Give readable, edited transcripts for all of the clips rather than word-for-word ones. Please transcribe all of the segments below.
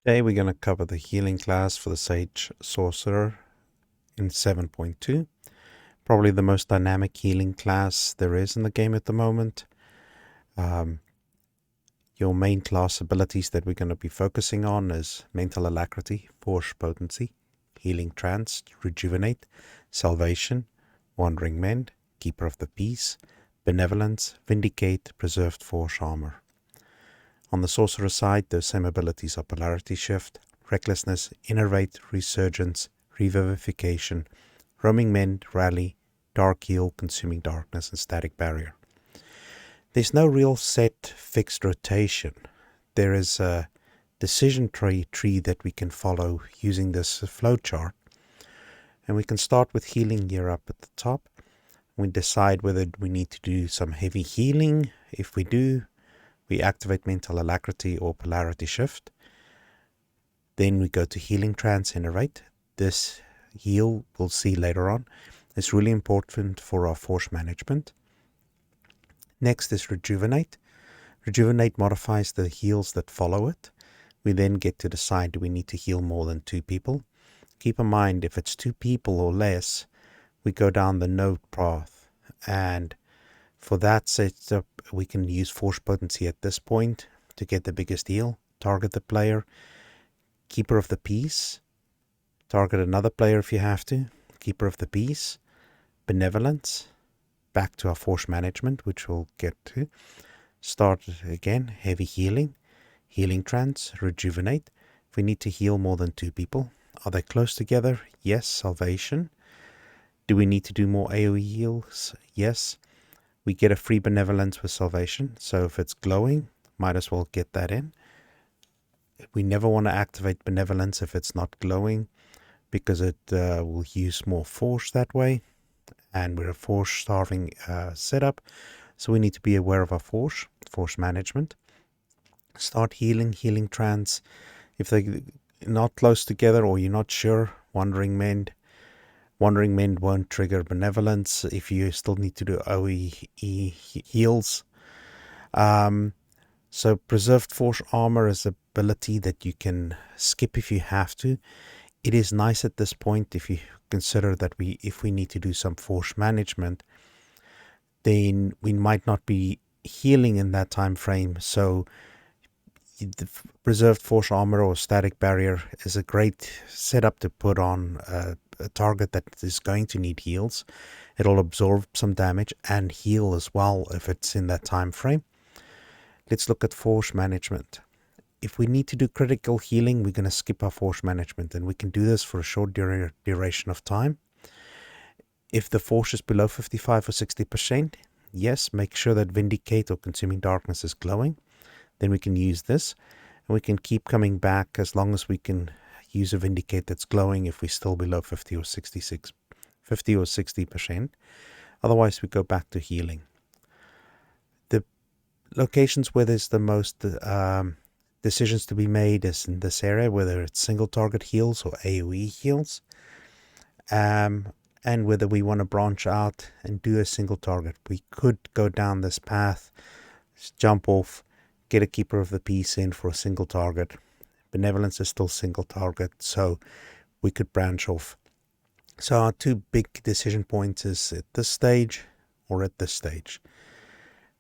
Today we're going to cover the healing class for the Sage Sorcerer in 7.2. Probably the most dynamic healing class there is in the game at the moment. Your main class abilities that we're going to be focusing on is Mental Alacrity, Force Potency, Healing Trance, Rejuvenate, Salvation, Wandering Mend, Keeper of the Peace, Benevolence, Vindicate, Preserved Force Armor. On the Sorcerer side, those same abilities are Polarity Shift, Recklessness, Innervate, Resurgence, Revivification, Roaming Mend, Rally, Dark Heal, Consuming Darkness, and Static Barrier. There's no real set fixed rotation. There is a decision tree that we can follow using this flowchart. And we can start with healing here up at the top. We decide whether we need to do some heavy healing. If we do, we activate Mental Alacrity or Polarity Shift. Then we go to Healing Trance, Innervate. This heal, we'll see later on, is really important for our force management. Next is Rejuvenate. Rejuvenate modifies the heals that follow it. We then get to decide, do we need to heal more than 2 people? Keep in mind, if it's 2 people or less, we go down the node path. And for that setup, we can use Force Potency at this point to get the biggest heal. Target the player. Keeper of the Peace. Target another player if you have to. Keeper of the Peace. Benevolence. Back to our Force Management, which we'll get to. Start again. Heavy Healing. Healing Trance. Rejuvenate. If we need to heal more than 2 people. Are they close together? Yes. Salvation. Do we need to do more AOE heals? Yes. We get a free Benevolence with Salvation, so if it's glowing, might as well get that in. We never want to activate Benevolence if it's not glowing, because it will use more force that way, and we're a force-starving setup, so we need to be aware of our force management. Start healing, Healing Trance. If they're not close together or you're not sure, Wandering Mend. Wandering Mend won't trigger Benevolence if you still need to do AOE heals. So Preserved Force Armor is an ability that you can skip if you have to. It is nice at this point if you consider that if we need to do some force management, then we might not be healing in that time frame. So the Preserved Force Armor or Static Barrier is a great setup to put on a target that is going to need heals. It'll absorb some damage and heal as well if it's in that time frame. Let's look at force management. If we need to do critical healing, we're going to skip our force management, and we can do this for a short duration of time. If the force is below 55 or 60%, yes, make sure that Vindicate or Consuming Darkness is glowing. Then we can use this, and we can keep coming back as long as we can use a Vindicate that's glowing if we're still below 50 or 60%. Otherwise, we go back to healing. The locations where there's the most decisions to be made is in this area, whether it's single target heals or AOE heals, and whether we want to branch out and do a single target. We could go down this path, jump off, get a Keeper of the Peace in for a single target. Benevolence is still single target, so we could branch off. So our 2 big decision points is at this stage or at this stage.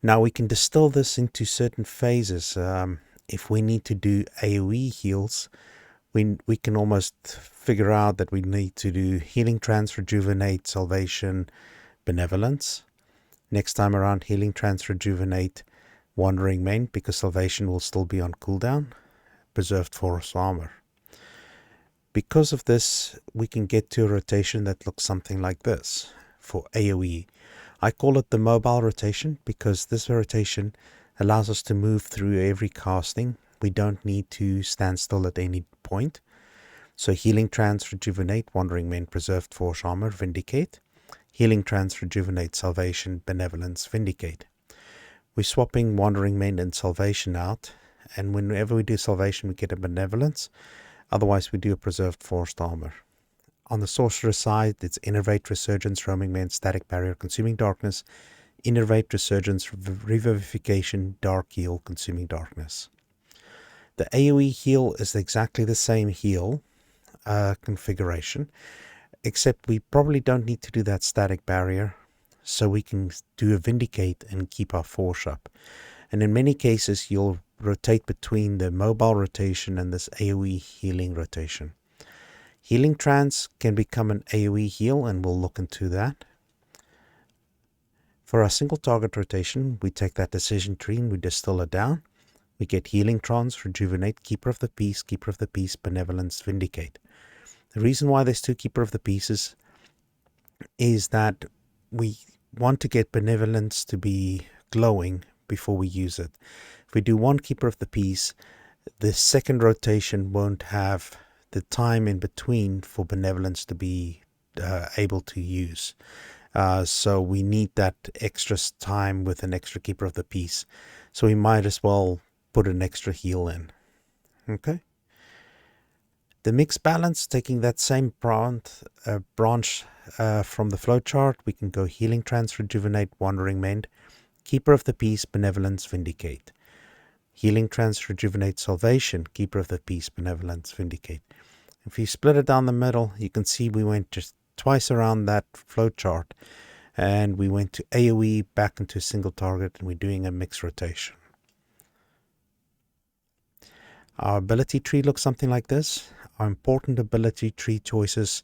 Now we can distill this into certain phases. If we need to do AOE heals, we can almost figure out that we need to do Healing Trance, Rejuvenate, Salvation, Benevolence. Next time around, Healing Trance, Rejuvenate, Wandering Mend, because Salvation will still be on cooldown, Preserved Force Armor. Because of this, we can get to a rotation that looks something like this for AOE. I call it the mobile rotation because this rotation allows us to move through every casting. We don't need to stand still at any point. So Healing Trance, Rejuvenate, Wandering Mend, Preserved Force Armor, Vindicate. Healing Trance, Rejuvenate, Salvation, Benevolence, Vindicate. We're swapping Wandering Mend and Salvation out, and whenever we do Salvation we get a Benevolence. Otherwise we do a Preserved Force Armor. On the Sorcerer side, it's Innervate, Resurgence, Roaming Mend, Static Barrier, Consuming Darkness, Innervate, Resurgence, Revivification, Dark Heal, Consuming Darkness. The AOE heal is exactly the same heal configuration, except we probably don't need to do that static barrier, so we can do a Vindicate and keep our force up. And in many cases you'll rotate between the mobile rotation and this AOE healing rotation. Healing Trance can become an AOE heal, and we'll look into that. For our single target rotation, we take that decision tree and we distill it down. We get Healing Trance, Rejuvenate, Keeper of the Peace, Benevolence, Vindicate. The reason why there's two Keeper of the Pieces is that we want to get Benevolence to be glowing before we use it. If we do one Keeper of the Peace, the second rotation won't have the time in between for Benevolence to be able to use. So we need that extra time with an extra Keeper of the Peace. So we might as well put an extra heal in. Okay. The mix balance, taking that same branch from the flowchart, we can go Healing Trance, Rejuvenate, Wandering Mend, Keeper of the Peace, Benevolence, Vindicate. Healing Trance, Rejuvenate, Salvation, Keeper of the Peace, Benevolence, Vindicate. If you split it down the middle, you can see we went just twice around that flowchart, and we went to AOE, back into single target, and we're doing a mix rotation. Our ability tree looks something like this. Our important ability tree choices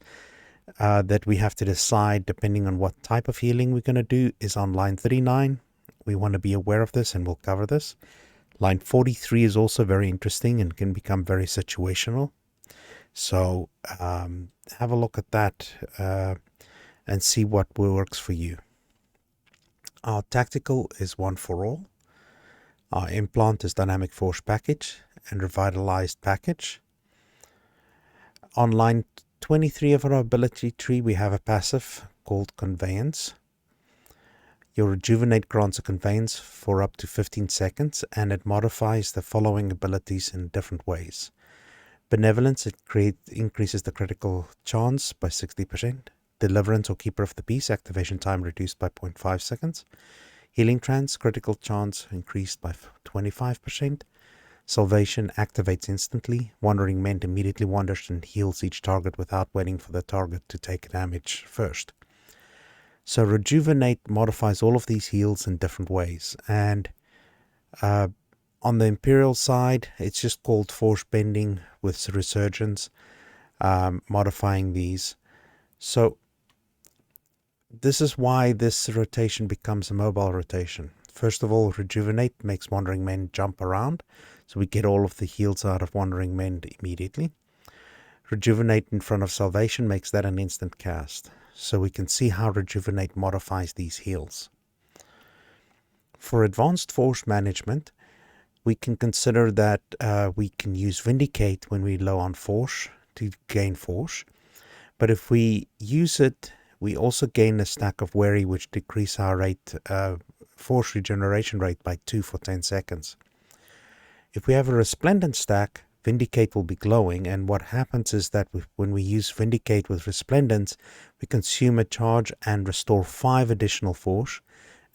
that we have to decide depending on what type of healing we're going to do is on line 39. We want to be aware of this, and we'll cover this. Line 43 is also very interesting and can become very situational. So have a look at that and see what works for you. Our tactical is One for All. Our implant is Dynamic Force Package and Revitalized Package. On line 23 of our ability tree, we have a passive called Conveyance. Your Rejuvenate grants a conveyance for up to 15 seconds, and it modifies the following abilities in different ways. Benevolence, it increases the critical chance by 60%. Deliverance or Keeper of the Peace, activation time reduced by 0.5 seconds. Healing Trance, critical chance increased by 25%. Salvation activates instantly. Wandering Mend immediately wanders and heals each target without waiting for the target to take damage first. So Rejuvenate modifies all of these heals in different ways. And on the Imperial side, it's just called Force Bending with Resurgence, modifying these. So this is why this rotation becomes a mobile rotation. First of all, Rejuvenate makes Wandering Mend jump around, so we get all of the heals out of Wandering Mend immediately. Rejuvenate in front of Salvation makes that an instant cast, so we can see how Rejuvenate modifies these heals. For advanced force management, we can consider that we can use Vindicate when we're low on force to gain force, but if we use it, we also gain a stack of Wary, which decrease our rate, force regeneration rate by 2 for 10 seconds. If we have a Resplendent stack, Vindicate will be glowing, and what happens is that when we use Vindicate with Resplendence, we consume a charge and restore 5 additional force,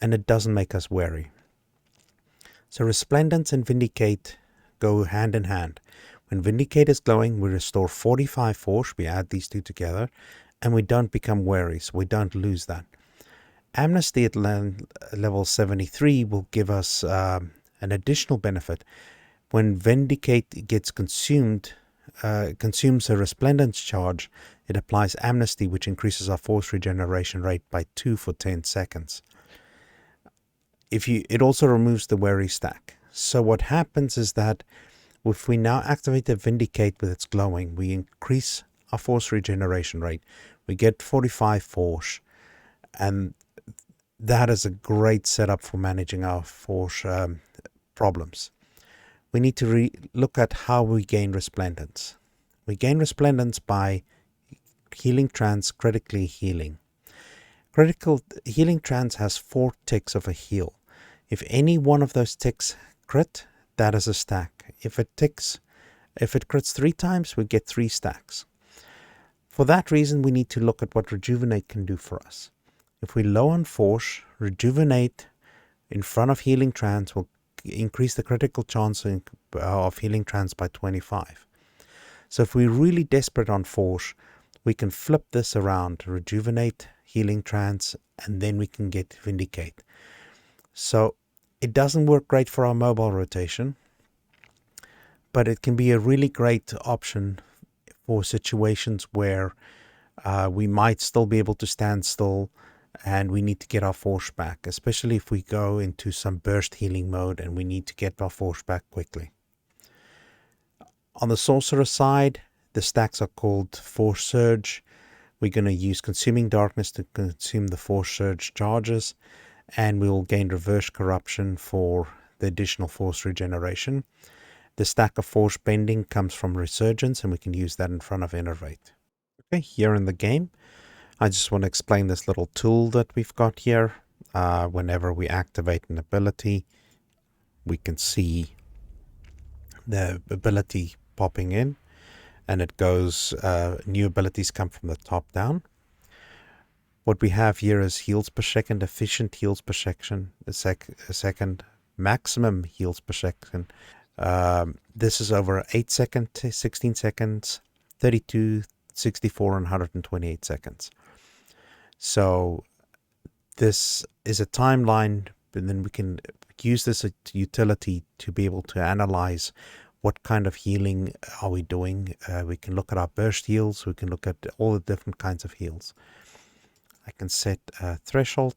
and it doesn't make us wary. So Resplendence and Vindicate go hand in hand. When Vindicate is glowing, we restore 45 force, we add these two together, and we don't become wary, so we don't lose that. Amnesty at level 73 will give us an additional benefit. When Vindicate gets consumes a Resplendence charge, it applies Amnesty, which increases our force regeneration rate by 2 for 10 seconds. It also removes the Wary stack. So what happens is that if we now activate the Vindicate with its glowing, we increase our force regeneration rate. We get 45 force, and that is a great setup for managing our force problems. We need to look at how we gain Resplendence. We gain Resplendence by Healing Trance, critically healing. Critical Healing Trance has 4 ticks of a heal. If any one of those ticks crit, that is a stack. If it crits 3 times, we get 3 stacks. For that reason, we need to look at what Rejuvenate can do for us. If we're low on force, Rejuvenate in front of Healing Trance will increase the critical chance of healing trance by 25. So if we're really desperate on force, we can flip this around, rejuvenate, healing trance, and then we can get vindicate. So it doesn't work great for our mobile rotation, but it can be a really great option for situations where we might still be able to stand still and we need to get our force back, especially if we go into some burst healing mode and we need to get our force back quickly. On the sorcerer side, the stacks are called Force Surge. We're going to use Consuming Darkness to consume the Force Surge charges, and we will gain Reverse Corruption for the additional force regeneration. The stack of Force Bending comes from Resurgence, and we can use that in front of Innervate. Okay, here in the game, I just want to explain this little tool that we've got here. Whenever we activate an ability, we can see the ability popping in, and it goes, new abilities come from the top down. What we have here is heals per second, efficient heals per second, second, maximum heals per second. This is over 8 seconds, 16 seconds, 32, 64, and 128 seconds. So this is a timeline, and then we can use this utility to be able to analyze what kind of healing are we doing. We can look at our burst heals. We can look at all the different kinds of heals. I can set a threshold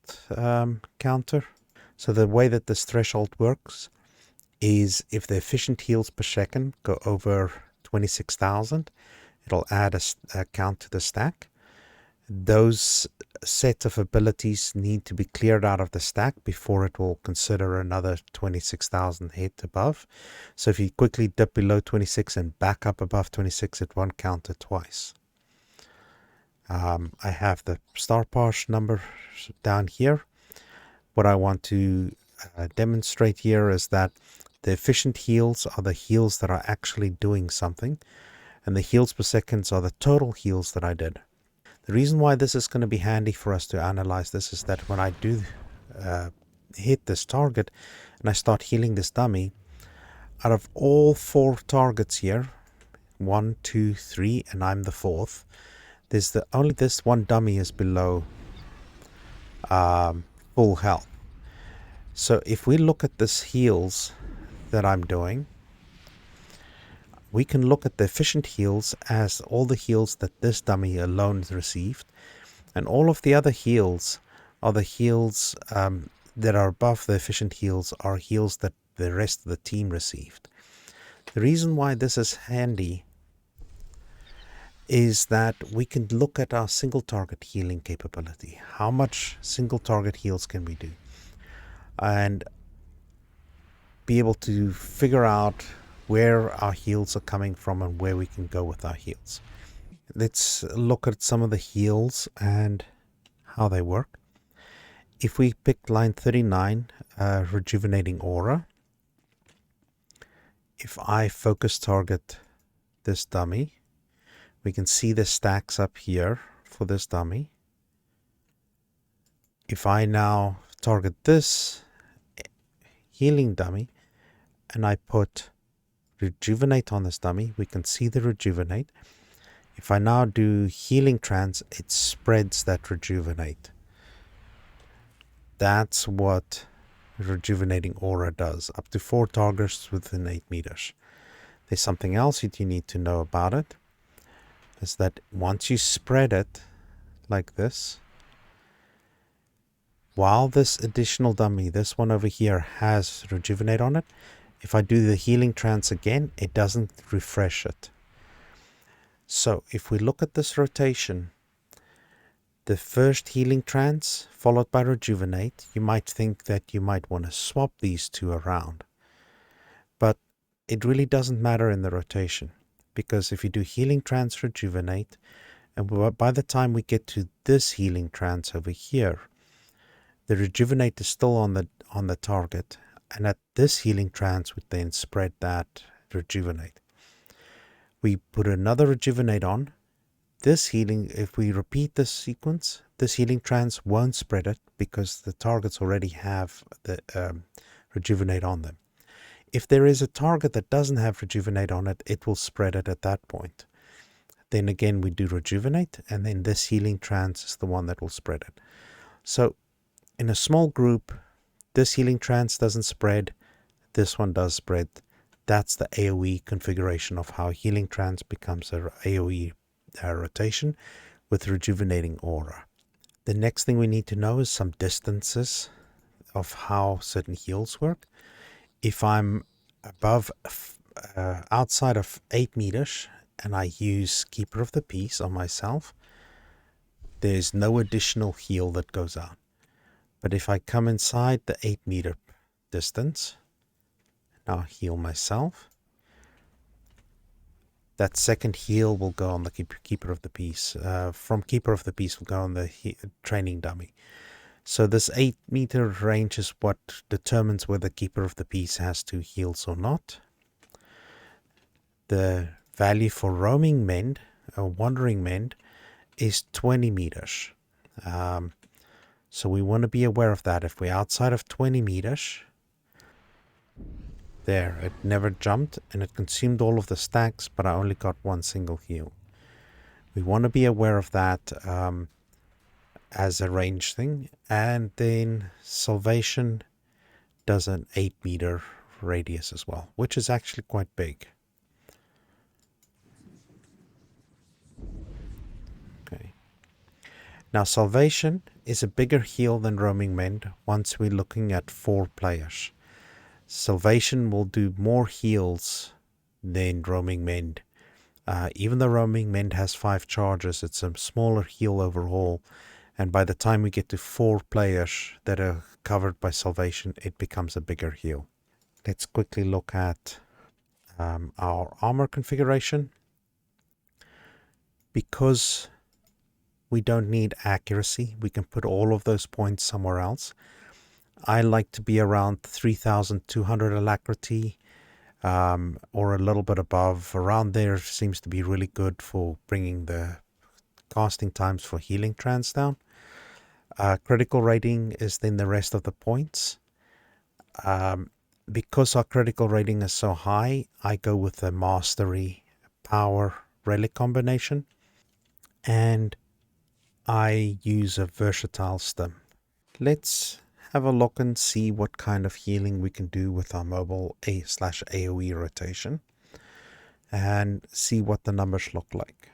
counter. So the way that this threshold works is if the efficient heals per second go over 26,000, it'll add a count to the stack. Those set of abilities need to be cleared out of the stack before it will consider another 26,000 hit above. So if you quickly dip below 26 and back up above 26, it won't count it twice. I have the star parse number down here. What I want to demonstrate here is that the efficient heals are the heals that are actually doing something, and the heals per seconds are the total heals that I did. The reason why this is going to be handy for us to analyze this is that when I do hit this target and I start healing this dummy, out of all 4 targets here, 1, 2, 3, and I'm the 4th, there's only this one dummy is below full health. So if we look at this heals that I'm doing, we can look at the efficient heals as all the heals that this dummy alone received, and all of the other heals are the heals that are above the efficient heals are heals that the rest of the team received. The reason why this is handy is that we can look at our single target healing capability. How much single target heals can we do? And be able to figure out where our heals are coming from and where we can go with our heals. Let's look at some of the heals and how they work. If we pick line 39, Rejuvenating Aura, if I focus target this dummy, we can see the stacks up here for this dummy. If I now target this healing dummy and I put Rejuvenate on this dummy, we can see the Rejuvenate. If I now do Healing Trance, it spreads that Rejuvenate. That's what Rejuvenating Aura does, up to 4 targets within 8 meters. There's something else that you need to know about it, is that once you spread it like this, while this additional dummy, this one over here, has Rejuvenate on it, if I do the Healing Trance again, it doesn't refresh it. So if we look at this rotation, the first Healing Trance followed by Rejuvenate, you might think that you might want to swap these two around. But it really doesn't matter in the rotation, because if you do Healing Trance, Rejuvenate, and by the time we get to this Healing Trance over here, the Rejuvenate is still on the target, and at this Healing Trance would then spread that Rejuvenate. We put another Rejuvenate on. This healing, if we repeat this sequence, this Healing Trance won't spread it because the targets already have the Rejuvenate on them. If there is a target that doesn't have Rejuvenate on it, it will spread it at that point. Then again, we do Rejuvenate, and then this Healing Trance is the one that will spread it. So in a small group, this Healing Trance doesn't spread, this one does spread. That's the AOE configuration of how Healing Trance becomes a AOE rotation with Rejuvenating Aura. The next thing we need to know is some distances of how certain heals work. If I'm above, outside of 8 meters, and I use Keeper of the Peace on myself, there's no additional heal that goes out. But if I come inside the 8 meter distance, and I'll heal myself, that second heal will go on the Keeper of the Peace. From Keeper of the Peace will go on the training dummy. So this 8 meter range is what determines whether Keeper of the Peace has 2 heals or not. The value for roaming mend, or wandering mend, is 20 meters. So we want to be aware of that. If we're outside of 20 meters, there, it never jumped and it consumed all of the stacks, but I only got one single heal. We want to be aware of that as a range thing. And then Salvation does an 8 meter radius as well, which is actually quite big. Okay. Now Salvation is a bigger heal than Roaming Mend once we're looking at 4 players. Salvation will do more heals than Roaming Mend. Even though Roaming Mend has 5 charges, it's a smaller heal overall. And by the time we get to 4 players that are covered by Salvation, it becomes a bigger heal. Let's quickly look at our armor configuration. Because we don't need accuracy, we can put all of those points somewhere else. I like to be around 3,200 Alacrity, or a little bit above. Around there seems to be really good for bringing the casting times for Healing Trance down. Critical rating is then the rest of the points. Because our critical rating is so high, I go with the Mastery Power Relic combination, and I use a versatile stim. Let's have a look and see what kind of healing we can do with our mobile /AOE rotation and see what the numbers look like.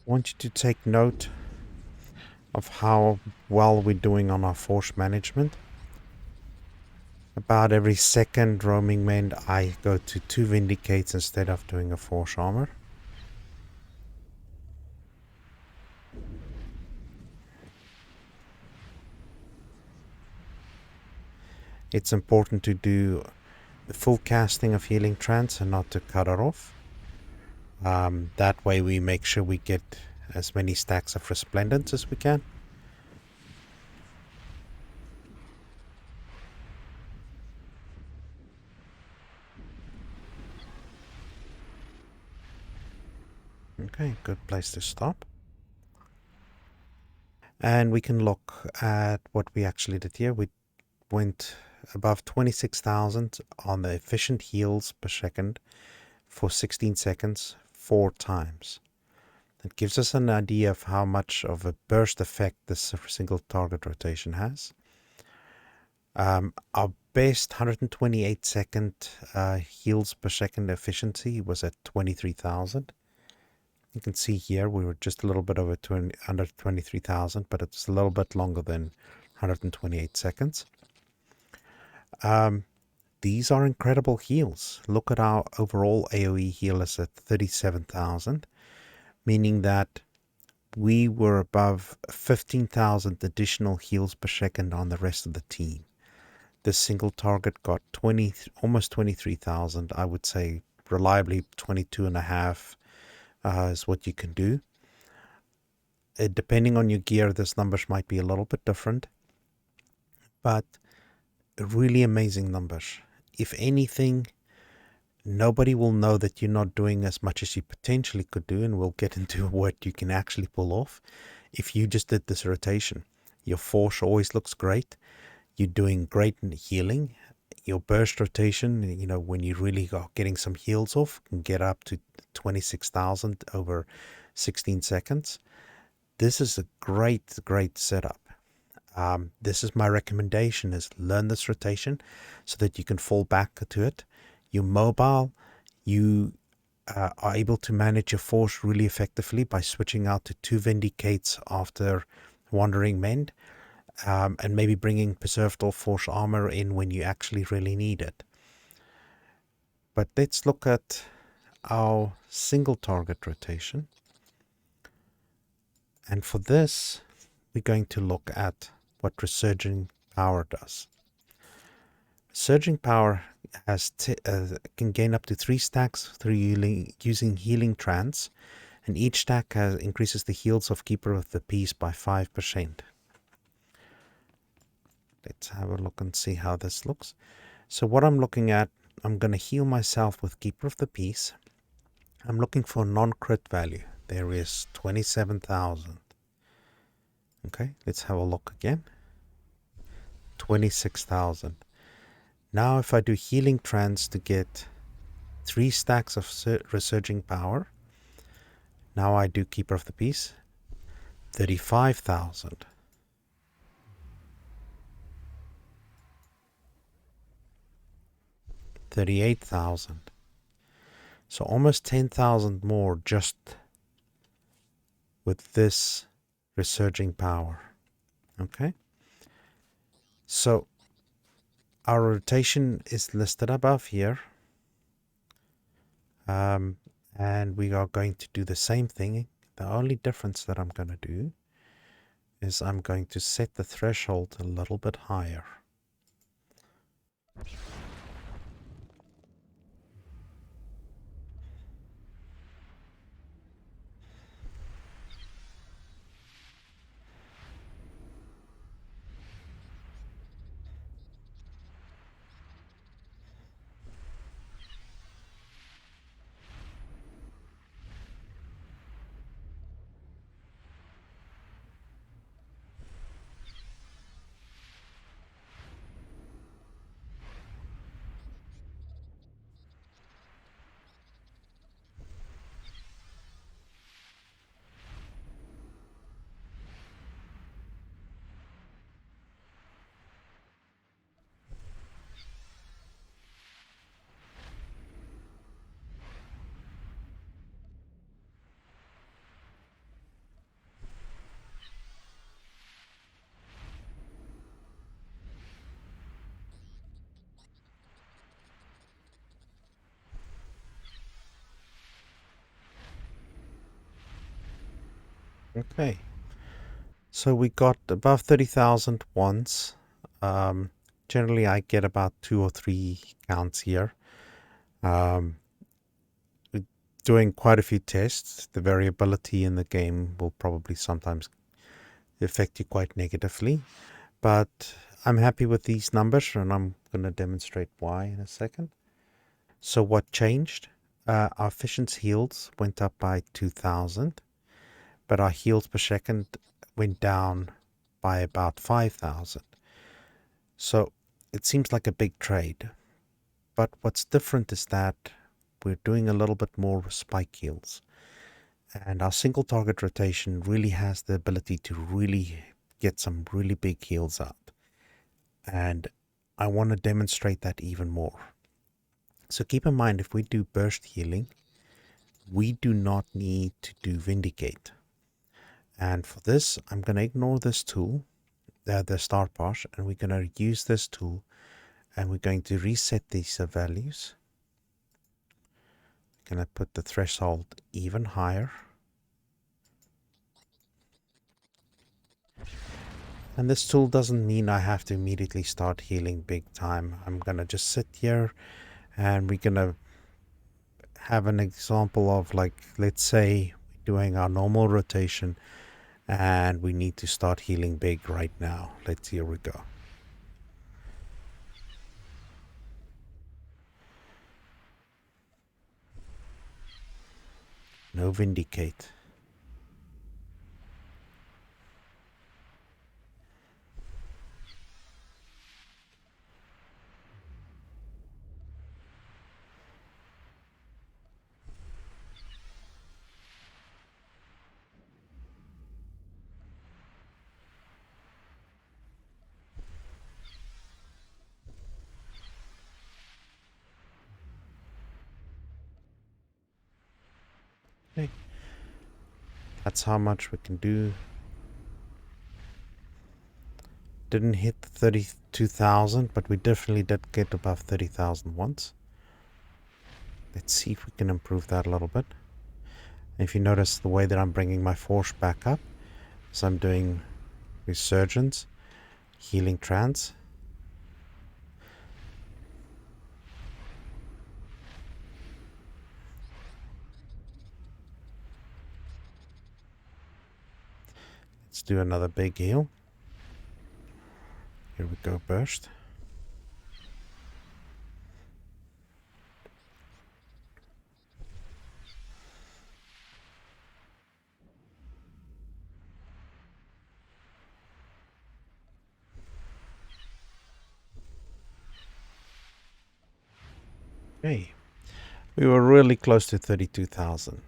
I want you to take note of how well we're doing on our force management. About every second roaming mend, I go to 2 Vindicates instead of doing a force armor. It's important to do the full casting of Healing Trance and not to cut it off. That way we make sure we get as many stacks of Resplendence as we can. Okay, good place to stop. And we can look at what we actually did here. We went above 26,000 on the efficient heals per second for 16 seconds 4 times. That gives us an idea of how much of a burst effect this single target rotation has. Our best 128 second heals per second efficiency was at 23,000. You can see here we were just a little bit over under 23,000, but it's a little bit longer than 128 seconds. These are incredible heals. Look at our overall AOE heal is at 37,000, meaning that we were above 15,000 additional heals per second on the rest of the team. This single target got almost 23,000. I would say reliably 22.5 is what you can do. Depending on your gear, this numbers might be a little bit different, but really amazing numbers. If anything, nobody will know that you're not doing as much as you potentially could do, and we'll get into what you can actually pull off if you just did this rotation. Your force always looks great. You're doing great in healing. Your burst rotation, you know, when you really are getting some heals off, can get up to 26,000 over 16 seconds. This is a great setup. This is my recommendation, is learn this rotation so that you can fall back to it. You're mobile. You are able to manage your force really effectively by switching out to 2 Vindicates after Wandering Mend, and maybe bringing Preserved or Force Armor in when you actually really need it. But let's look at our single target rotation. And for this, we're going to look at what Resurging Power does. Surging Power has can gain up to 3 stacks through using Healing Trance, and each stack increases the heals of Keeper of the Peace by 5%. Let's have a look and see how this looks. So what I'm looking at, I'm going to heal myself with Keeper of the Peace. I'm looking for non-crit value. There is 27,000. Okay, let's have a look again. 26,000. Now if I do Healing Trance to get 3 stacks of Resurging Power, now I do Keeper of the Peace, 35,000. 38,000. So almost 10,000 more just with this Resurging Power. Okay, so our rotation is listed above here, and we are going to do the same thing. The only difference that I'm going to do is I'm going to set the threshold a little bit higher. Okay, so we got above 30,000 once. Generally I get about 2 or 3 counts here. Doing quite a few tests. The variability in the game will probably sometimes affect you quite negatively, but I'm happy with these numbers, and I'm going to demonstrate why in a second. So what changed? Our efficiency heals went up by 2,000, but our heals per second went down by about 5,000. So it seems like a big trade, but what's different is that we're doing a little bit more spike heals, and our single target rotation really has the ability to really get some really big heals out. And I want to demonstrate that even more. So keep in mind, if we do burst healing, we do not need to do Vindicate. And for this, I'm going to ignore this tool, the start pass, and we're going to use this tool, and we're going to reset these values. I'm going to put the threshold even higher. And this tool doesn't mean I have to immediately start healing big time. I'm going to just sit here, and we're going to have an example of, like, let's say we're doing our normal rotation and we need to start healing big right now. Here we go. No Vindicate. Okay. That's how much we can do. Didn't hit 32,000, but we definitely did get above 30,000 once. Let's see if we can improve that a little bit. If you notice the way that I'm bringing my force back up, so I'm doing Resurgence, Healing Trance. Let's do another big heal. Here we go, burst. Okay. We were really close to 32,000.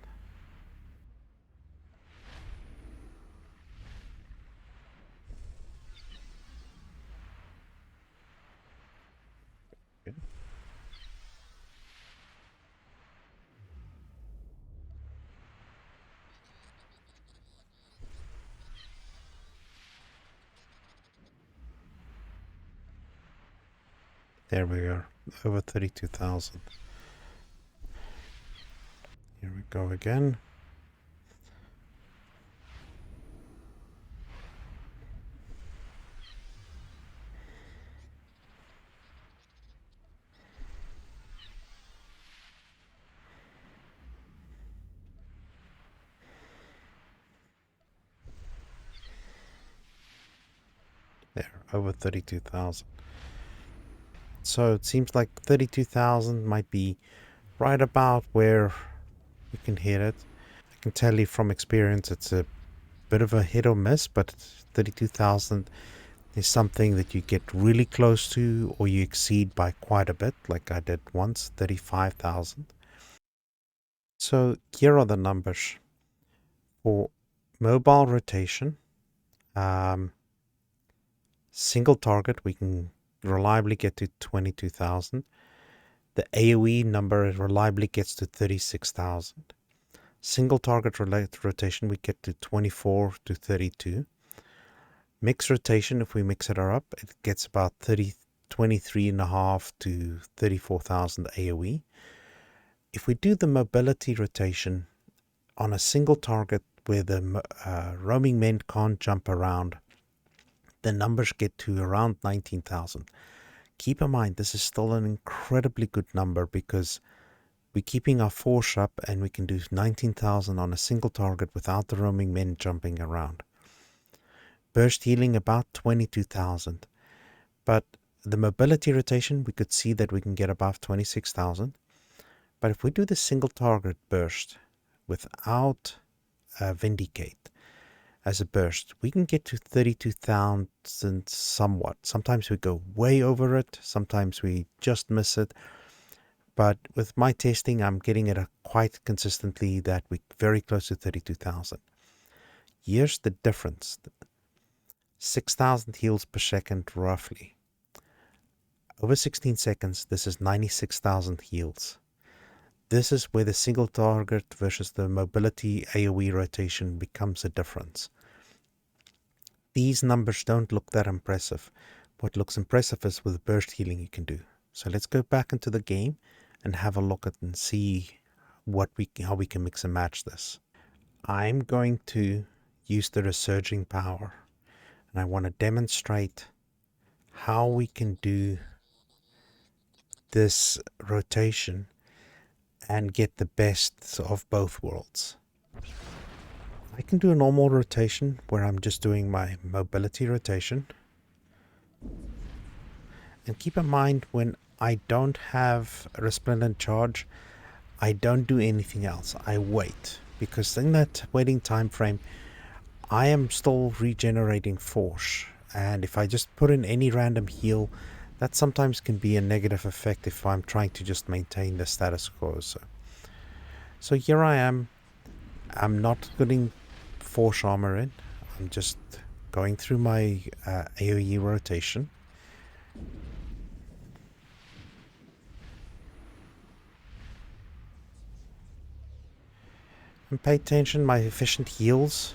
There we are, over 32,000. Here we go again. There, over 32,000. So it seems like 32,000 might be right about where you can hit it. I can tell you from experience it's a bit of a hit or miss, but 32,000 is something that you get really close to or you exceed by quite a bit, like I did once, 35,000. So here are the numbers. For mobile rotation, single target, we can reliably get to 22,000. The AOE number reliably gets to 36,000. Single target rotation, we get to 24 to 32. Mixed rotation, if we mix it up, it gets about 23.5 to 34,000 AOE. If we do the mobility rotation on a single target where the roaming men can't jump around, the numbers get to around 19,000. Keep in mind, this is still an incredibly good number because we're keeping our force up and we can do 19,000 on a single target without the roaming men jumping around. Burst healing about 22,000. But the mobility rotation, we could see that we can get above 26,000. But if we do the single target burst without Vindicate as a burst, we can get to 32,000 somewhat. Sometimes we go way over it. Sometimes we just miss it. But with my testing, I'm getting it quite consistently that we're very close to 32,000. Here's the difference. 6,000 heals per second roughly. Over 16 seconds, this is 96,000 heals. This is where the single target versus the mobility AOE rotation becomes a difference. These numbers don't look that impressive. What looks impressive is with burst healing you can do. So let's go back into the game and have a look at and see how we can mix and match this. I'm going to use the resurging power, and I want to demonstrate how we can do this rotation and get the best of both worlds. I can do a normal rotation where I'm just doing my mobility rotation. And keep in mind, when I don't have a resplendent charge, I don't do anything else. I wait, because in that waiting time frame, I am still regenerating force. And if I just put in any random heal, that sometimes can be a negative effect if I'm trying to just maintain the status quo. So here I am. I'm not putting force armor in. I'm just going through my AOE rotation. And pay attention, my efficient heals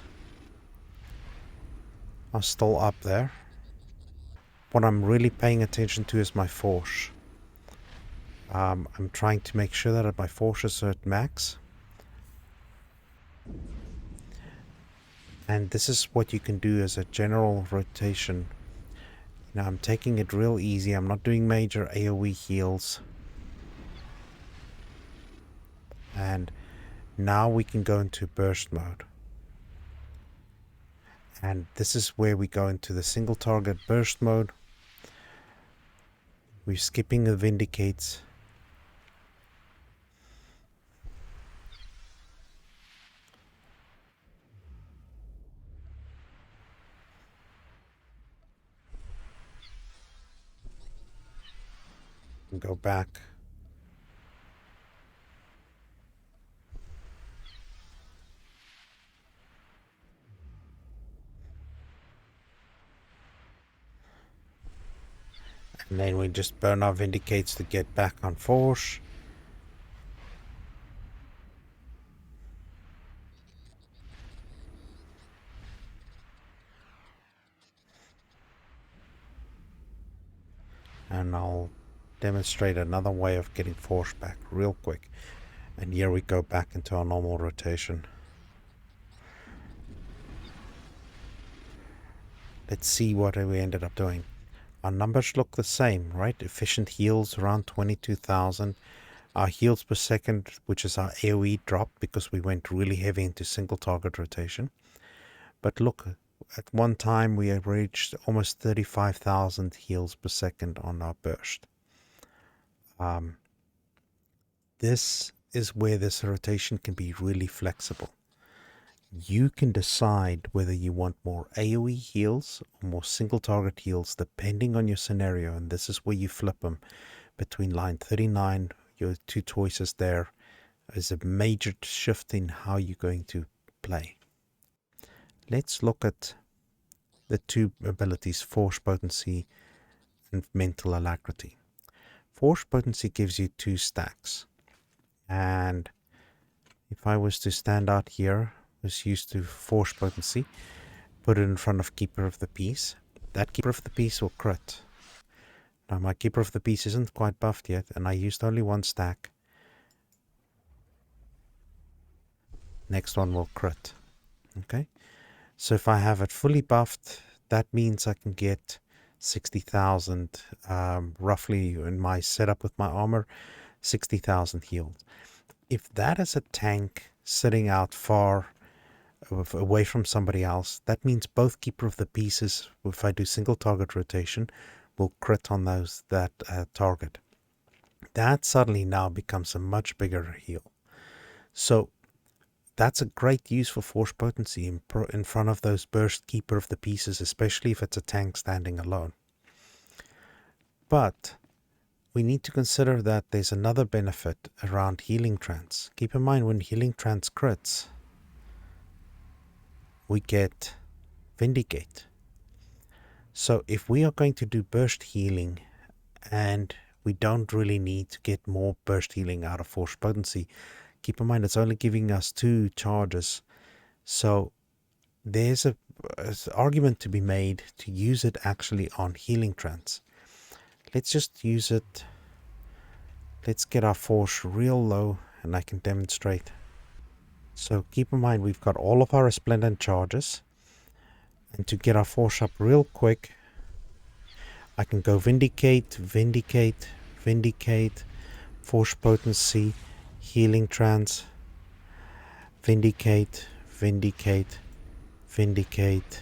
are still up there. What I'm really paying attention to is my force. I'm trying to make sure that my force is at max. And this is what you can do as a general rotation. Now I'm taking it real easy. I'm not doing major AoE heals. And now we can go into burst mode. And this is where we go into the single target burst mode. We're skipping the vindicates. And go back. And then we just burn our vindicates to get back on force. And I'll demonstrate another way of getting force back real quick. And here we go back into our normal rotation. Let's see what we ended up doing. Our numbers look the same, right? Efficient heals around 22,000. Our heals per second, which is our AoE, dropped because we went really heavy into single target rotation. But look, at one time we have reached almost 35,000 heals per second on our burst. This is where this rotation can be really flexible. You can decide whether you want more AoE heals or more single target heals depending on your scenario, and this is where you flip them between line 39. Your two choices there is a major shift in how you're going to play. Let's look at the two abilities, Force Potency and Mental Alacrity. Force Potency gives you 2 stacks, and if I was to stand out here, was used to Force Potency, put it in front of Keeper of the Peace. That Keeper of the Peace will crit. Now my Keeper of the Peace isn't quite buffed yet, and I used only 1 stack. Next one will crit. Okay, so if I have it fully buffed, that means I can get 60,000 roughly in my setup with my armor, 60,000 healed. If that is a tank sitting out far away from somebody else, that means both Keeper of the Pieces, if I do single target rotation, will crit on that target. That suddenly now becomes a much bigger heal. So that's a great use for Force Potency in front of those burst Keeper of the Pieces, especially if it's a tank standing alone. But we need to consider that there's another benefit around Healing Trance. Keep in mind, when Healing Trance crits, we get Vindicate. So if we are going to do burst healing and we don't really need to get more burst healing out of Force Potency. Keep in mind it's only giving us 2 charges, so there's an argument to be made to use it actually on Healing Trance. Let's just use it. Let's get our force real low and I can demonstrate. So keep in mind we've got all of our resplendent charges, and to get our force up real quick I can go Vindicate, Vindicate, Vindicate, Force Potency, Healing Trance, Vindicate, Vindicate, Vindicate,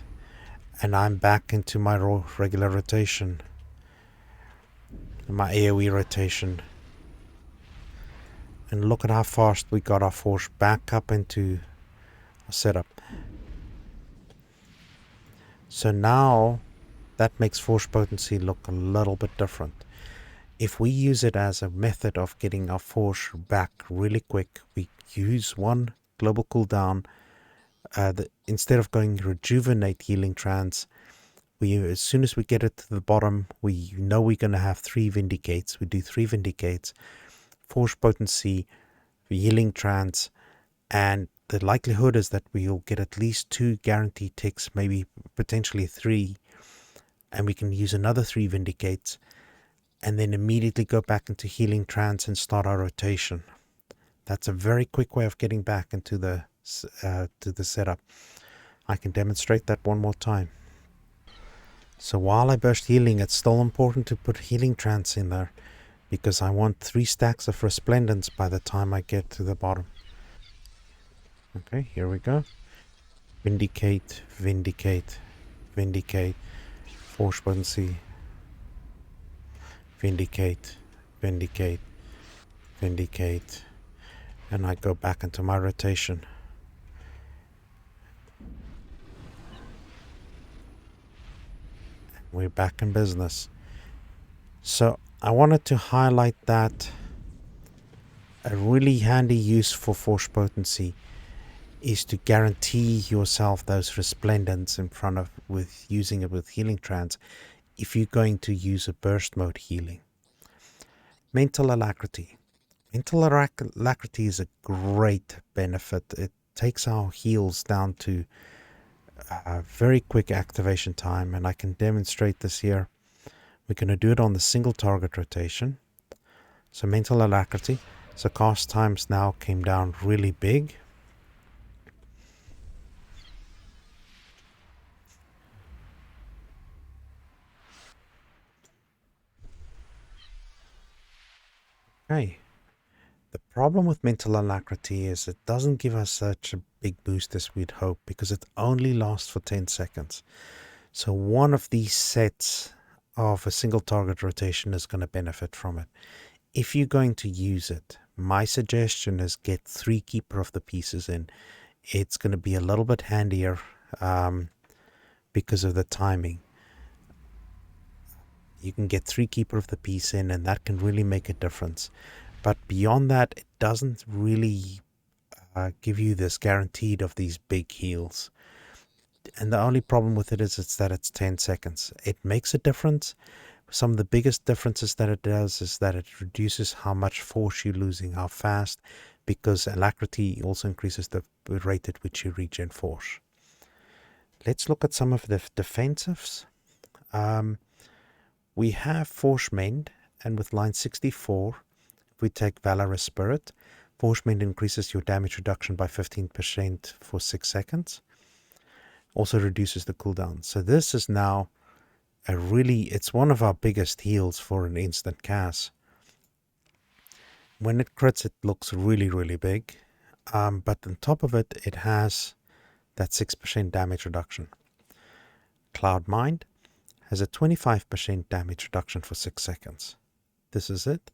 and I'm back into my regular rotation, my AOE rotation. And look at how fast we got our force back up into our setup. So now that makes Force Potency look a little bit different. If we use it as a method of getting our force back really quick, we use one global cooldown. Instead of going Rejuvenate, Healing Trance, as soon as we get it to the bottom, we know we're going to have 3 Vindicates. We do 3 Vindicates, Force Potency, Healing Trance, and the likelihood is that we'll get at least 2 guaranteed ticks, maybe potentially 3, and we can use another 3 Vindicates, and then immediately go back into Healing Trance and start our rotation. That's a very quick way of getting back into the setup. I can demonstrate that one more time. So while I burst healing, it's still important to put Healing Trance in there, because I want 3 stacks of Resplendence by the time I get to the bottom. Okay, here we go. Vindicate, Vindicate, Vindicate, Force Potency, Vindicate, Vindicate, Vindicate, and I go back into my rotation. We're back in business. So I wanted to highlight that a really handy use for Force Potency is to guarantee yourself those Resplendents in front of, with using it with Healing Trance, if you're going to use a burst mode healing. Mental Alacrity. Mental Alacrity is a great benefit. It takes our heals down to a very quick activation time, and I can demonstrate this here. We're going to do it on the single target rotation. So Mental Alacrity. So cast times now came down really big. Okay. The problem with Mental Alacrity is it doesn't give us such a big boost as we'd hope, because it only lasts for 10 seconds. So one of these sets of a single target rotation is going to benefit from it. If you're going to use it, my suggestion is get 3 Keeper of the Pieces in. It's going to be a little bit handier because of the timing. You can get 3 Keeper of the Piece in, and that can really make a difference. But beyond that, it doesn't really give you this guaranteed of these big heals. And the only problem with it is that it's 10 seconds. It makes a difference. Some of the biggest differences that it does is that it reduces how much force you're losing, how fast, because Alacrity also increases the rate at which you regen force. Let's look at some of the defensives. We have Force Mend, and with line 64, if we take Valorous Spirit, Force Mend increases your damage reduction by 15% for 6 seconds. Also reduces the cooldown. So this is now it's one of our biggest heals for an instant cast. When it crits, it looks really, really big. But on top of it, it has that 6% damage reduction. Cloud Mind has a 25% damage reduction for 6 seconds. This is it.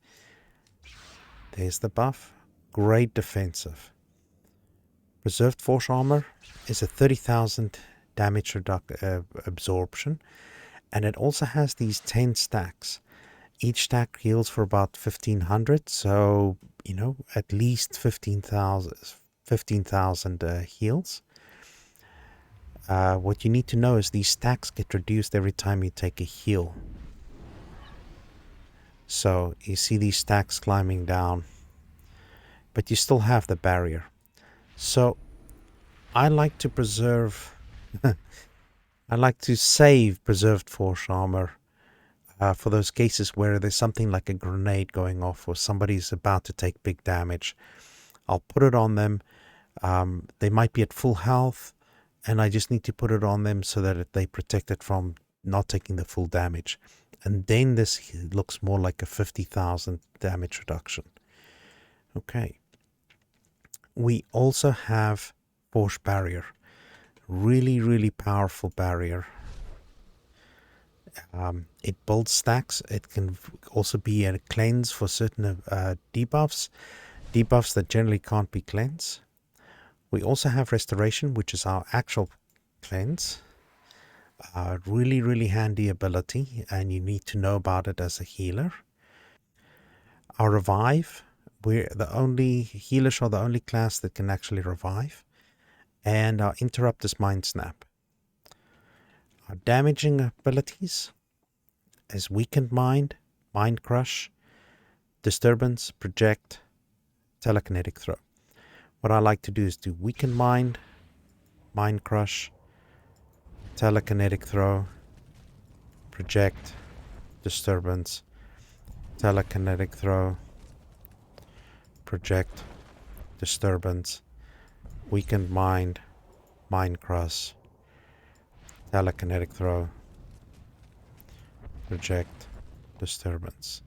There's the buff. Great defensive. Reserved Force Armor is a 30,000 damage absorption, and it also has these 10 stacks. Each stack heals for about 1,500, so at least 15,000 heals. What you need to know is these stacks get reduced every time you take a heal. So you see these stacks climbing down, but you still have the barrier. So I like to preserve, I like to save preserved force armor for those cases where there's something like a grenade going off or somebody's about to take big damage. I'll put it on them. They might be at full health, and I just need to put it on them so that they protect it from not taking the full damage. And then this looks more like a 50,000 damage reduction. Okay. We also have Force Barrier. Really, really powerful barrier. It builds stacks. It can also be a cleanse for certain debuffs. Debuffs that generally can't be cleansed. We also have Restoration, which is our actual cleanse. Really, really handy ability, and you need to know about it as a healer. Our Revive, healers are the only class that can actually revive. And our Interrupt is Mind Snap. Our damaging abilities is Weakened Mind, Mind Crush, Disturbance, Project, Telekinetic Throw. What I like to do is do Weakened Mind, Mind Crush, Telekinetic Throw, Project, Disturbance, Telekinetic Throw, Project, Disturbance, Weakened Mind, Mind Crush, Telekinetic Throw, Project, Disturbance.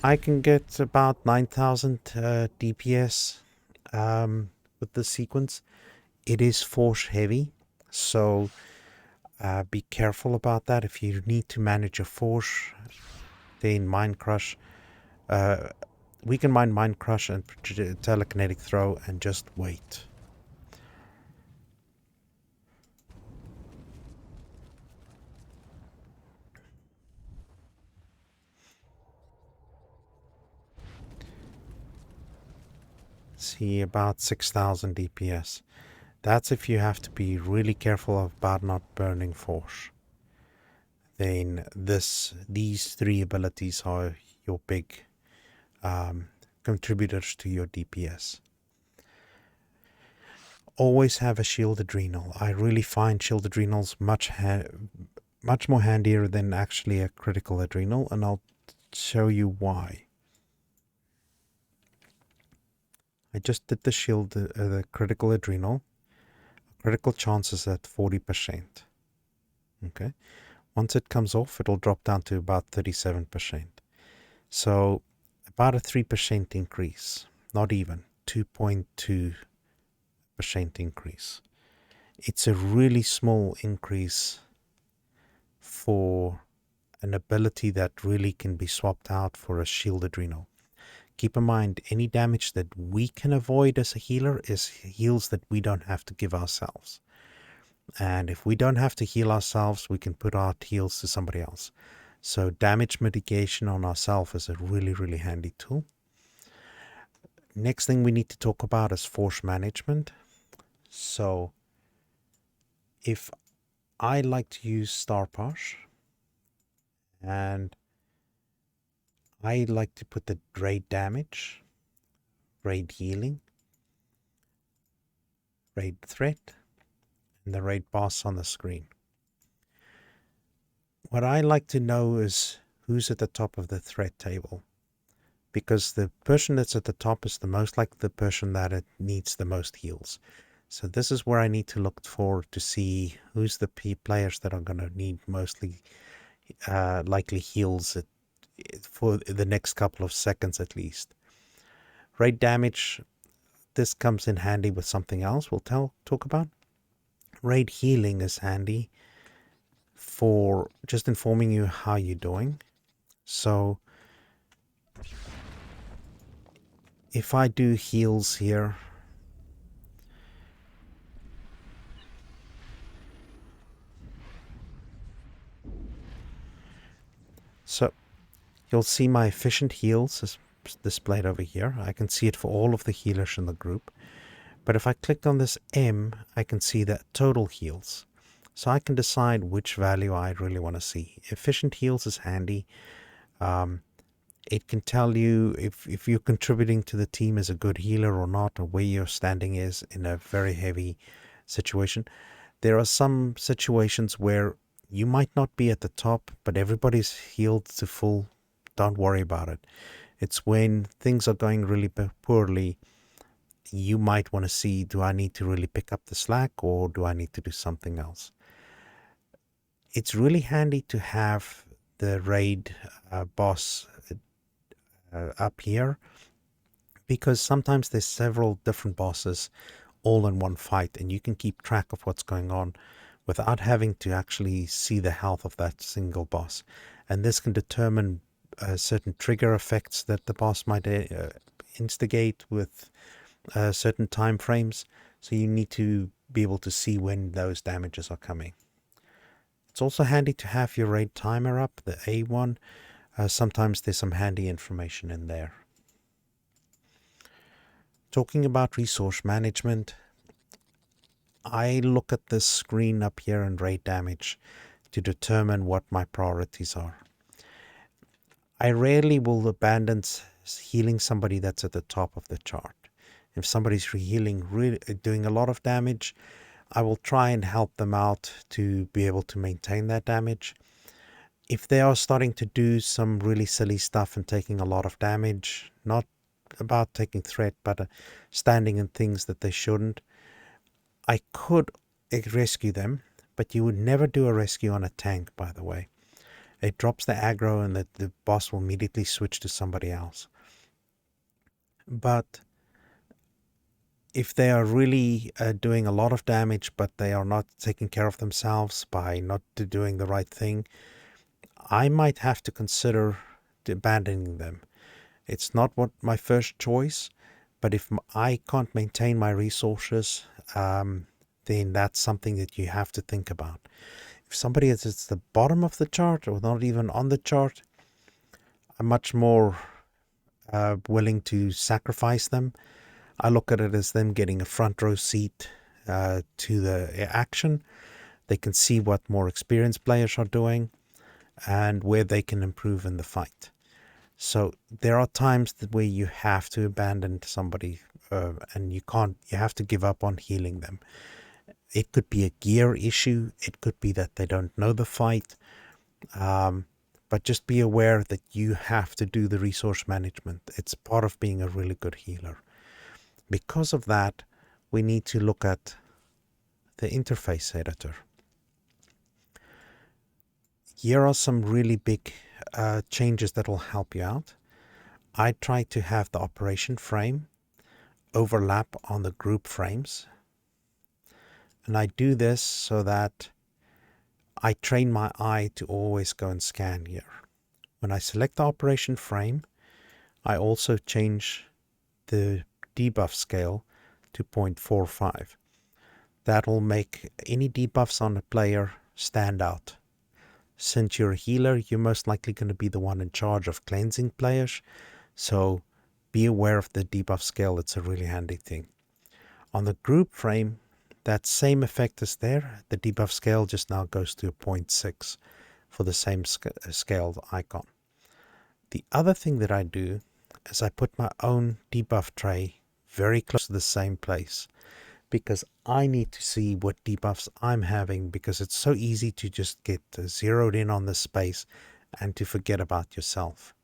I can get about 9,000 DPS with this sequence. It is force heavy, so be careful about that. If you need to manage a force, then Mind Crush, Weaken Mind Crush, and Telekinetic Throw, and just wait. See, about 6,000 DPS. That's if you have to be really careful about not burning force. Then these three abilities are your big contributors to your DPS. Always have a Shield Adrenal. I really find Shield Adrenals much more handier than actually a Critical Adrenal, and I'll show you why. I just did the Critical Adrenal. Critical chance is at 40%. Okay. Once it comes off, it'll drop down to about 37%. So about a 3% increase. Not even. 2.2% increase. It's a really small increase for an ability that really can be swapped out for a Shield Adrenal. Keep in mind, any damage that we can avoid as a healer is heals that we don't have to give ourselves. And if we don't have to heal ourselves, we can put our heals to somebody else. So damage mitigation on ourselves is a really, really handy tool. Next thing we need to talk about is force management. So if I like to use Star Posh, and I like to put the raid damage, raid healing, raid threat, and the raid boss on the screen. What I like to know is who's at the top of the threat table, because the person that's at the top is the most like the person that it needs the most heals. So this is where I need to look for to see who's the players that are going to need mostly likely heals for the next couple of seconds at least. Raid damage, this comes in handy with something else we'll talk about. Raid healing is handy for just informing you how you're doing. So if I do heals here, so you'll see my efficient heals is displayed over here. I can see it for all of the healers in the group. But if I click on this M, I can see that total heals. So I can decide which value I really want to see. Efficient heals is handy. It can tell you if you're contributing to the team as a good healer or not, or where your standing is in a very heavy situation. There are some situations where you might not be at the top, but everybody's healed to full. Don't worry about it. It's when things are going really poorly, you might want to see, do I need to really pick up the slack or do I need to do something else? It's really handy to have the raid boss up here, because sometimes there's several different bosses all in one fight, and you can keep track of what's going on without having to actually see the health of that single boss. And this can determine certain trigger effects that the boss might instigate with certain time frames. So you need to be able to see when those damages are coming. It's also handy to have your raid timer up, the A one. Sometimes there's some handy information in there. Talking about resource management, I look at this screen up here in raid damage to determine what my priorities are. I rarely will abandon healing somebody that's at the top of the chart. If somebody's healing, really doing a lot of damage, I will try and help them out to be able to maintain that damage. If they are starting to do some really silly stuff and taking a lot of damage, not about taking threat, but standing in things that they shouldn't, I could rescue them, but you would never do a rescue on a tank, by the way. It drops the aggro and the boss will immediately switch to somebody else. But if they are really doing a lot of damage, but they are not taking care of themselves by not doing the right thing, I might have to consider abandoning them. It's not what my first choice, but if I can't maintain my resources, then that's something that you have to think about. If somebody is at the bottom of the chart or not even on the chart, I'm much more willing to sacrifice them. I look at it as them getting a front row seat to the action. They can see what more experienced players are doing and where they can improve in the fight. So there are times where you have to abandon somebody and you have to give up on healing them. It could be a gear issue. It could be that they don't know the fight. But just be aware that you have to do the resource management. It's part of being a really good healer. Because of that, we need to look at the interface editor. Here are some really big changes that will help you out. I try to have the operation frame overlap on the group frames. And I do this so that I train my eye to always go and scan here. When I select the operation frame, I also change the debuff scale to 0.45. That will make any debuffs on a player stand out. Since you're a healer, you're most likely going to be the one in charge of cleansing players, so be aware of the debuff scale. It's a really handy thing. On the group frame, that same effect is there. The debuff scale just now goes to a 0.6 for the same scale icon. The other thing that I do is I put my own debuff tray very close to the same place, because I need to see what debuffs I'm having, because it's so easy to just get zeroed in on this space and to forget about yourself.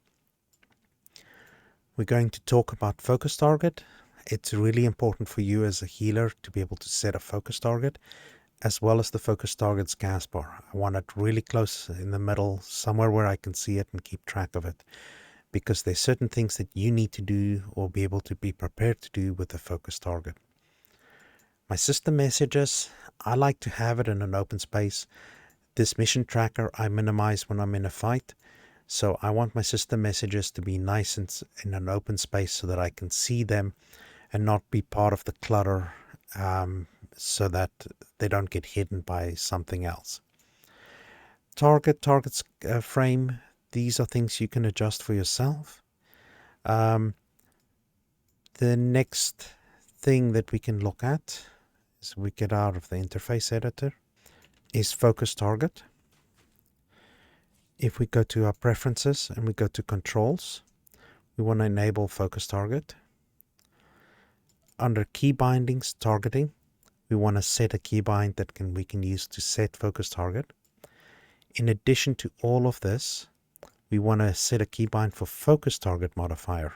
We're going to talk about focus target. It's really important for you as a healer to be able to set a focus target, as well as the focus target's gas bar. I want it really close in the middle, somewhere where I can see it and keep track of it, because there's certain things that you need to do or be able to be prepared to do with the focus target. My system messages, I like to have it in an open space. This mission tracker I minimize when I'm in a fight. So I want my system messages to be nice and in an open space so that I can see them and not be part of the clutter, so that they don't get hidden by something else. Targets frame, these are things you can adjust for yourself. The next thing that we can look at as we get out of the interface editor is focus target. If we go to our preferences and we go to controls, we want to enable focus target. Under key bindings targeting, we want to set a keybind that we can use to set focus target. In addition to all of this, we want to set a keybind for focus target modifier.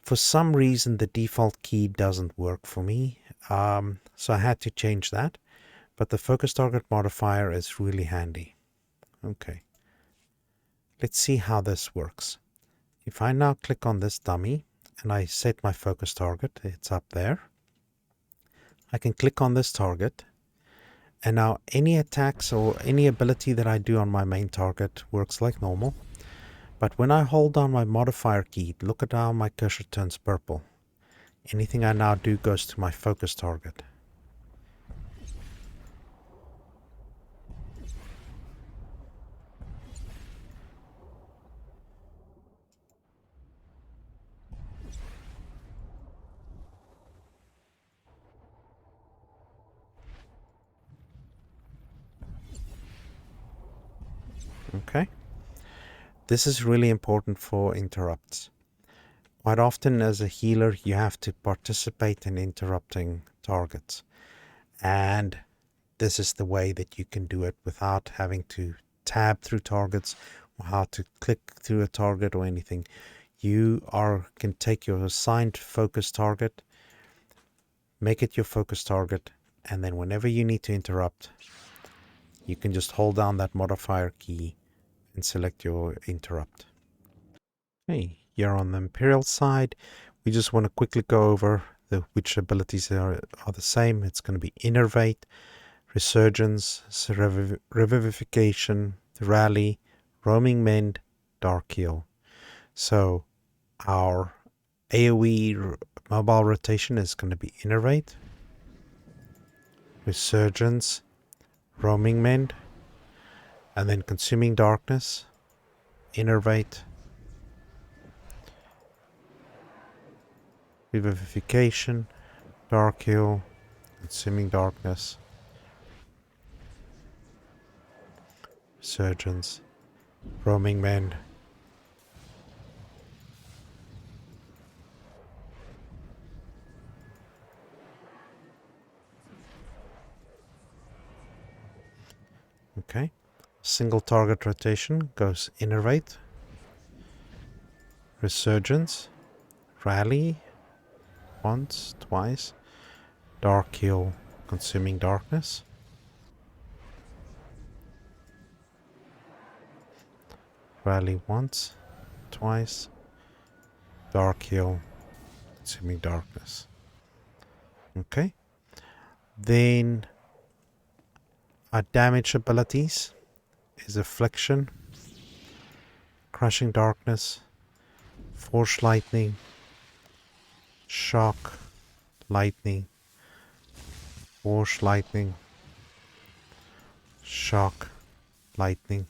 For some reason, the default key doesn't work for me, so I had to change that. But the focus target modifier is really handy. Okay, let's see how this works. If I now click on this dummy and I set my focus target, it's up there. I can click on this target, and now any attacks or any ability that I do on my main target works like normal. But when I hold down my modifier key, look at how my cursor turns purple. Anything I now do goes to my focus target. Okay. This is really important for interrupts. Quite often as a healer, you have to participate in interrupting targets. And this is the way that you can do it without having to tab through targets or how to click through a target or anything. You can take your assigned focus target, make it your focus target, and then whenever you need to interrupt, you can just hold down that modifier key and select your interrupt. Okay, here on the Imperial side, we just want to quickly go over which abilities are the same. It's going to be Innervate, Resurgence, Revivification, Rally, Roaming Mend, Dark Heal. So our AOE mobile rotation is going to be Innervate, Resurgence, Roaming Mend, and then Consuming Darkness, Innervate, Revivification, Dark Heal, Consuming Darkness, Resurgence, Roaming Mend, okay. Single target rotation goes Innervate, Resurgence, Rally, once, twice, Dark Heal, Consuming Darkness, Rally once, twice, Dark Heal, Consuming Darkness. Okay. Then our damage abilities is Affliction, Crushing Darkness, Force Lightning, Shock, Lightning, Force Lightning, Shock, Lightning.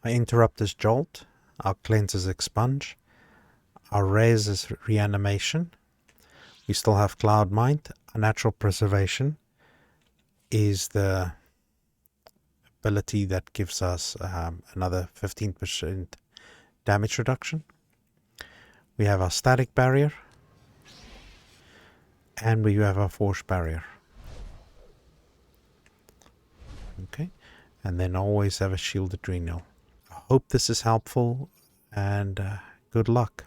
Our Interrupt is Jolt, our Cleanse is Expunge, our Raise is Reanimation. We still have Cloud Mind. Our Natural Preservation is the ability that gives us another 15% damage reduction. We have our Static Barrier, and we have our Force Barrier. Okay, and then always have a Shielded Renal. I hope this is helpful, and good luck.